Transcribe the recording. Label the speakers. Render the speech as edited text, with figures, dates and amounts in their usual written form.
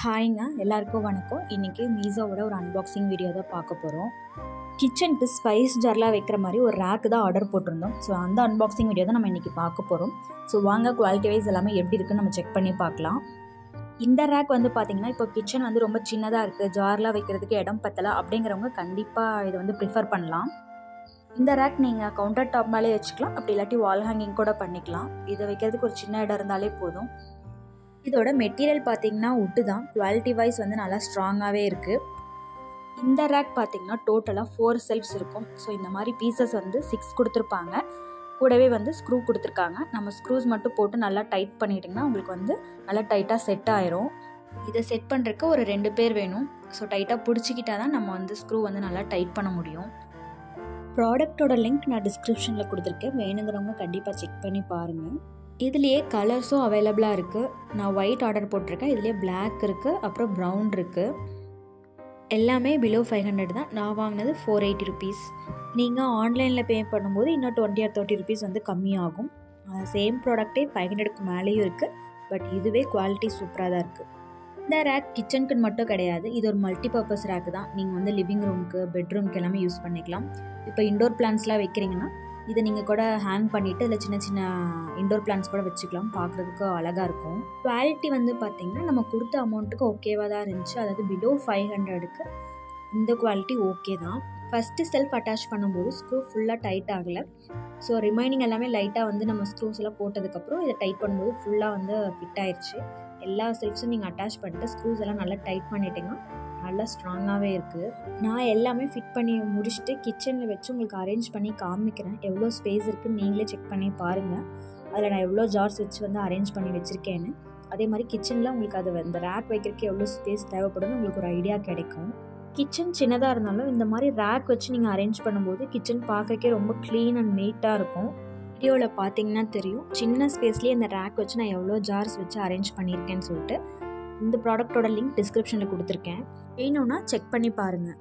Speaker 1: ஹாய்ங்க, எல்லாருக்கும் வணக்கம். இன்றைக்கி மீஷோவோட ஒரு அன்பாக்சிங் வீடியோ தான் பார்க்க போகிறோம். கிச்சனுக்கு ஸ்பைஸ் ஜார்லாம் வைக்கிற மாதிரி ஒரு ரேக்கு தான் ஆர்டர் போட்டிருந்தோம். ஸோ அந்த அன்பாக்சிங் வீடியோ தான் நம்ம இன்றைக்கி பார்க்க போகிறோம். ஸோ வாங்க, குவாலிட்டி வைஸ் எல்லாமே எப்படி இருக்குன்னு நம்ம செக் பண்ணி பார்க்கலாம். இந்த ரேக் வந்து பார்த்திங்கன்னா, இப்போ கிச்சன் வந்து ரொம்ப சின்னதாக இருக்குது, ஜார்லாம் வைக்கிறதுக்கு இடம் பத்தலை அப்படிங்கிறவங்க கண்டிப்பாக இதை வந்து ப்ரிஃபர் பண்ணலாம். இந்த ரேக் நீங்கள் கவுண்டர் டாப் மேலே வச்சுக்கலாம், அப்படி இல்லாட்டி வால் ஹேங்கிங் கூட பண்ணிக்கலாம். இதை வைக்கிறதுக்கு ஒரு சின்ன இடம் இருந்தாலே போதும். இதோட மெட்டீரியல் பார்த்திங்கன்னா உட்டு தான். குவாலிட்டி வைஸ் வந்து நல்லா ஸ்ட்ராங்காகவே இருக்குது. இந்த ரேக் பார்த்திங்கன்னா டோட்டலாக 4 செல்ஃப்ஸ் இருக்கும். ஸோ இந்த மாதிரி பீசஸ் வந்து 6 கொடுத்துருப்பாங்க. கூடவே வந்து ஸ்க்ரூ கொடுத்துருக்காங்க. நம்ம ஸ்க்ரூஸ் மட்டும் போட்டு நல்லா டைட் பண்ணிட்டிங்கன்னா உங்களுக்கு வந்து நல்லா டைட்டாக செட் ஆயிரும். இதை செட் பண்ணுறதுக்கு ஒரு 2 பேர் வேணும். ஸோ டைட்டாக பிடிச்சிக்கிட்டா தான் நம்ம வந்து ஸ்க்ரூ வந்து நல்லா டைட் பண்ண முடியும். ப்ராடக்டோட லிங்க் நான் டிஸ்கிரிப்ஷனில் கொடுத்துருக்கேன், வேணுங்கிறவங்க கண்டிப்பாக செக் பண்ணி பாருங்கள். இதுலேயே கலர்ஸும் அவைலபிளாக இருக்குது. நான் ஒயிட் ஆர்டர் போட்டிருக்கேன். இதுலேயே பிளாக் இருக்குது, அப்புறம் ப்ரௌன் இருக்குது. எல்லாமே பிலோ 500 தான். நான் வாங்கினது 480 ருபீஸ். நீங்கள் ஆன்லைனில் பே பண்ணும்போது இன்னும் 20 or 30 ருபீஸ் வந்து கம்மியாகும். சேம் ப்ராடக்டே 500க்கு மேலேயும் இருக்குது. பட் இதுவே குவாலிட்டி சூப்பராக தான் இருக்குது. இந்த ரேக் கிச்சனுக்கு மட்டும் கிடையாது, இது ஒரு மல்டி பர்பஸ் ரேக் தான். நீங்கள் வந்து லிவிங் ரூமுக்கு, பெட்ரூம்க்கு எல்லாமே யூஸ் பண்ணிக்கலாம். இப்போ இண்டோர் பிளான்ஸ்லாம் வைக்கிறீங்கன்னா இதை நீங்கள் கூட ஹேங் பண்ணிவிட்டு அதில் சின்ன சின்ன இண்டோர் பிளான்ஸ் கூட வச்சுக்கலாம். பார்க்குறதுக்கு அழகாக இருக்கும். குவாலிட்டி வந்து பார்த்திங்கன்னா நம்ம கொடுத்த அமௌண்ட்டுக்கு ஓகேவாக தான் இருந்துச்சு. அதாவது பிலோ 500க்கு இந்த குவாலிட்டி ஓகே தான். ஃபஸ்ட்டு செல்ஃப் அட்டாச் பண்ணும்போது ஸ்க்ரூ ஃபுல்லாக டைட் ஆகலை. ஸோ ரிமைனிங் எல்லாமே லைட்டாக வந்து நம்ம ஸ்க்ரூஸ் எல்லாம் போட்டதுக்கப்புறம் இதை டைட் பண்ணும்போது ஃபுல்லாக வந்து ஃபிட் ஆயிடுச்சு. எல்லா செல்ஃப்ஸும் நீங்கள் அட்டாச் பண்ணிட்டு ஸ்க்ரூஸ் எல்லாம் நல்லா டைட் பண்ணிட்டீங்கன்னா நல்லா ஸ்ட்ராங்காகவே இருக்குது. நான் எல்லாமே ஃபிட் பண்ணி முடிச்சுட்டு கிச்சனில் வச்சு உங்களுக்கு அரேஞ்ச் பண்ணி காமிக்கிறேன். எவ்வளோ ஸ்பேஸ் இருக்குதுன்னு நீங்களே செக் பண்ணி பாருங்கள். அதில் நான் எவ்வளோ ஜார்ஸ் வச்சு வந்து அரேஞ்ச் பண்ணி வச்சுருக்கேன்னு. அதே மாதிரி கிச்சனில் உங்களுக்கு அது இந்த ரேக் வைக்கிறதுக்கு எவ்வளோ ஸ்பேஸ் தேவைப்படுன்னு உங்களுக்கு ஒரு ஐடியா கிடைக்கும். கிச்சன் சின்னதாக இருந்தாலும் இந்த மாதிரி ரேக் வச்சு நீங்கள் அரேஞ்ச் பண்ணும்போது கிச்சன் பார்க்குறக்கே ரொம்ப க்ளீன் அண்ட் நீட்டாக இருக்கும். வீடியோவில் பார்த்தீங்கன்னா தெரியும், சின்ன ஸ்பேஸ்லேயே இந்த ரேக் வச்சு நான் எவ்வளோ ஜார்ஸ் வச்சு அரேஞ்ச் பண்ணியிருக்கேன்னு சொல்லிட்டு. இந்த ப்ராடக்டோட லிங்க் டிஸ்கிரிப்ஷனில் கொடுத்துருக்கேன், வேணும்னா செக் பண்ணி பாருங்கள்.